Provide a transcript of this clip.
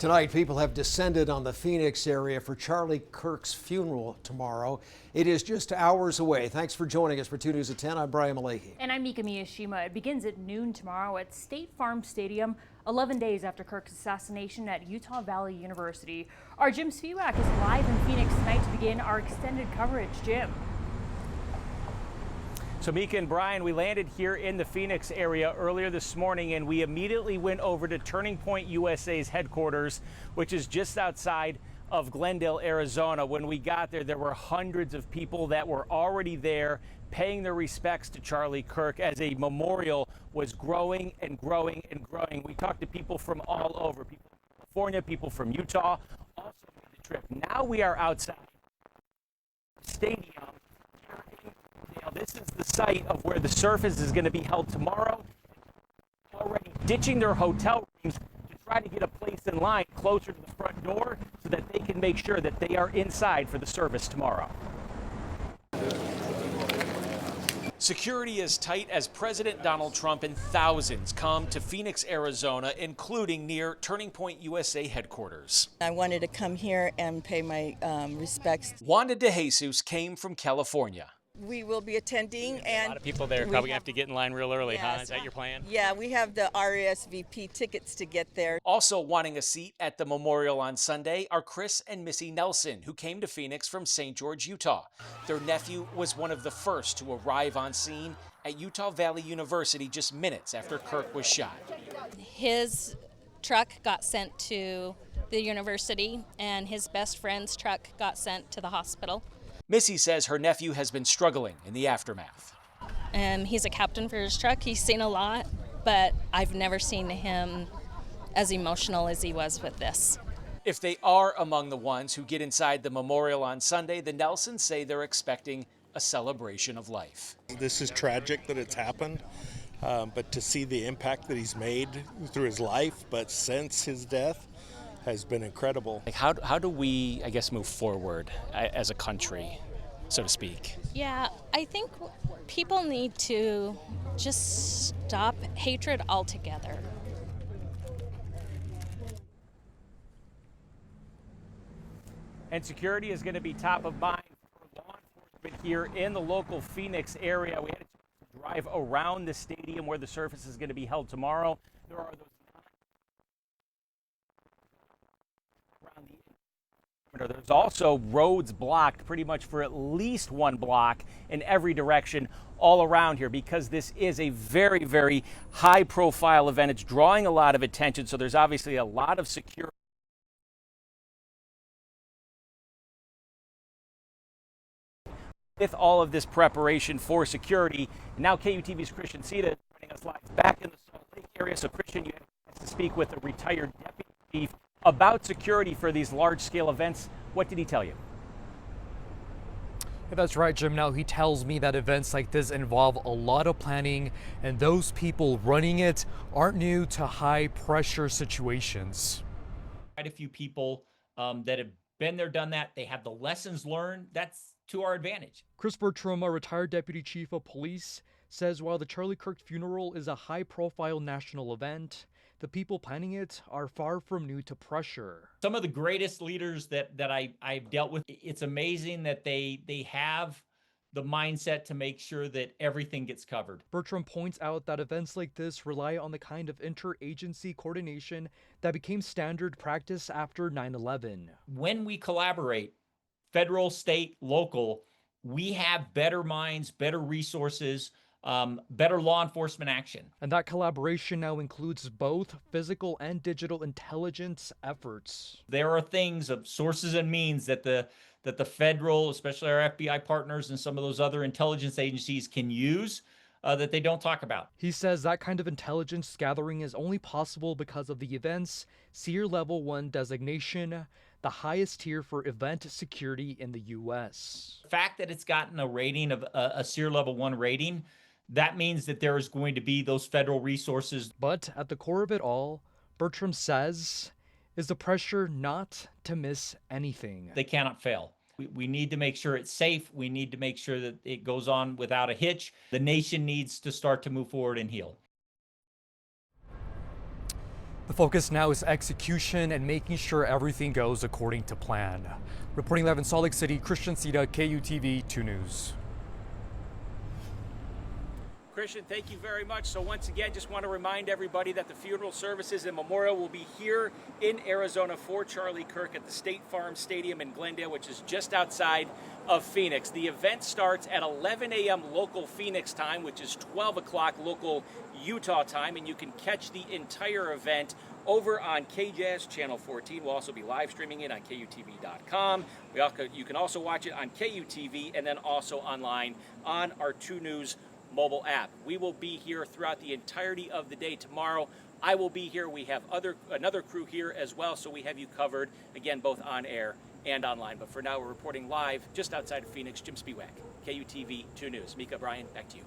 Tonight, people have descended on the Phoenix area for Charlie Kirk's funeral tomorrow. It is just hours away. Thanks for joining us for 2 News at 10. I'm Brian Malahi. And I'm Mika Miyashima. It begins at noon tomorrow at State Farm Stadium, 11 days after Kirk's assassination at Utah Valley University. Our Jim Spiewak is live in Phoenix tonight to begin our extended coverage. Jim. So Mika and Brian, we landed here in the Phoenix area earlier this morning, and we immediately went over to Turning Point USA's headquarters, which is just outside of Glendale, Arizona. When we got there, there were hundreds of people that were already there paying their respects to Charlie Kirk as a memorial was growing and growing and growing. We talked to people from all over, people from California, people from Utah, also made the trip. Now we are outside the stadium. This is the site of where the service is going to be held tomorrow. Already ditching their hotel rooms to try to get a place in line closer to the front door so that they can make sure that they are inside for the service tomorrow. Security is tight as President Donald Trump and thousands come to Phoenix, Arizona, including near Turning Point USA headquarters. I wanted to come here and pay my respects. Wanda DeJesus came from California. We will be attending, and a lot of people there probably have to get in line real early, yes, huh? Is that your plan? Yeah, we have the RSVP tickets to get there. Also wanting a seat at the memorial on Sunday are Chris and Missy Nelson, who came to Phoenix from St. George, Utah. Their nephew was one of the first to arrive on scene at Utah Valley University just minutes after Kirk was shot. His truck got sent to the university, and his best friend's truck got sent to the hospital. Missy says her nephew has been struggling in the aftermath. He's a captain for his truck. He's seen a lot, but I've never seen him as emotional as he was with this. If they are among the ones who get inside the memorial on Sunday, the Nelsons say they're expecting a celebration of life. This is tragic that it's happened, but to see the impact that he's made through his life, but since his death, has been incredible. Like how do we, I guess, move forward as a country, so to speak? Yeah, I think people need to just stop hatred altogether. And security is going to be top of mind for law enforcement here in the local Phoenix area. We had to drive around the stadium where the service is going to be held tomorrow. There are those There's also roads blocked pretty much for at least one block in every direction all around here because this is a very, very high profile event. It's drawing a lot of attention, so there's obviously a lot of security. With all of this preparation for security, now KUTV's Christian Sita joining us live back in the Salt Lake area. So Christian, you had a chance to speak with a retired deputy chief about security for these large-scale events. What did he tell you? Yeah, that's right, Jim. Now, he tells me that events like this involve a lot of planning, and those people running it aren't new to high-pressure situations. Quite a few people that have been there, done that. They have the lessons learned. That's to our advantage. Chris Bertram, a retired deputy chief of police, says while the Charlie Kirk funeral is a high-profile national event, the people planning it are far from new to pressure. Some of the greatest leaders that I've dealt with, it's amazing that they have the mindset to make sure that everything gets covered. Bertram points out that events like this rely on the kind of interagency coordination that became standard practice after 9/11. When we collaborate, federal, state, local, we have better minds, better resources, better law enforcement action. And that collaboration now includes both physical and digital intelligence efforts. There are things of sources and means that the federal, especially our FBI partners and some of those other intelligence agencies can use that they don't talk about. He says that kind of intelligence gathering is only possible because of the event's SEAR Level 1 designation, the highest tier for event security in the U.S. The fact that it's gotten a rating of a SEAR Level 1 rating, that means that there is going to be those federal resources. But at the core of it all, Bertram says, is the pressure not to miss anything. They cannot fail. We need to make sure it's safe. We need to make sure that it goes on without a hitch. The nation needs to start to move forward and heal. The focus now is execution and making sure everything goes according to plan. Reporting live in Salt Lake City, Christian Sita, KUTV 2 News. Christian, thank you very much. So once again, just want to remind everybody that the funeral services and memorial will be here in Arizona for Charlie Kirk at the State Farm Stadium in Glendale, which is just outside of Phoenix. The event starts at 11 a.m. local Phoenix time, which is 12 o'clock local Utah time, and you can catch the entire event over on KJAS Channel 14. We'll also be live streaming it on KUTV.com. You can also watch it on KUTV and then also online on our 2 News mobile app. We will be here throughout the entirety of the day tomorrow. I will be here. We have another crew here as well, so we have you covered, again, both on air and online. But for now, we're reporting live just outside of Phoenix. Jim Spiewak, KUTV 2 News. Mika, Brian, back to you.